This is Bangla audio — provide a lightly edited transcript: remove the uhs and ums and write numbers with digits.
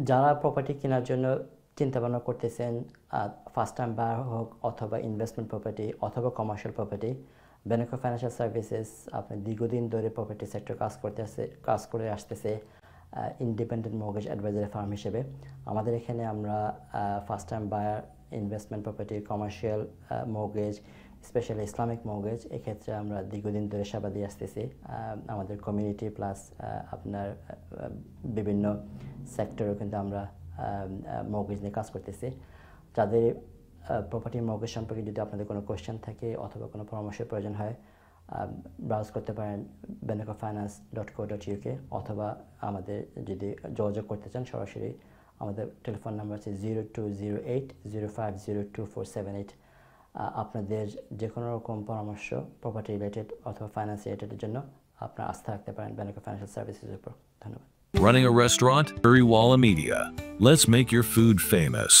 যারা প্রপার্টি কেনার জন্য চিন্তাভাবনা করতেছেন, ফার্স্ট টাইম বায়ার হোক অথবা ইনভেস্টমেন্ট প্রপার্টি অথবা কমার্শিয়াল প্রপার্টি, বেনেকো ফাইন্যান্সিয়াল সার্ভিসেস আপনার দীর্ঘদিন ধরে প্রপার্টি সেক্টর কাজ করে আসতেছে ইন্ডিপেন্ডেন্ট মর্গেজ অ্যাডভাইজারি ফার্ম হিসেবে। আমাদের এখানে আমরা first time buyer, investment property, commercial mortgage, specially Islamic mortgage, এক্ষেত্রে আমরা দীর্ঘদিন ধরে সেবা দিয়ে আসতেছি। আমাদের কমিউনিটি প্লাস আপনার বিভিন্ন সেক্টরেও কিন্তু আমরা মর্গেজ নিয়ে কাজ করতেছি। যাদের প্রপার্টি মর্গেজ সম্পর্কে যদি আপনাদের কোনো কোয়েশ্চেন থাকে অথবা কোনো পরামর্শের প্রয়োজন হয়, ব্রাউজ করতে পারেন benecofinance.co.uk অথবা আমাদের যদি যোগাযোগ করতে চান সরাসরি আমাদের টেলিফোন নাম্বার আছে 0208050247. আপনাদের যে কোনো রকম পরামর্শ প্রপার্টি রিলেটেড অথবা ফাইন্যান্স রিলেটেডের জন্য আপনারা আস্থা রাখতে পারেন বেনেকো ফাইন্যান্সিয়াল সার্ভিসেসের উপর। ধন্যবাদ। Running a restaurant? Uriwala Media. Let's make your food famous.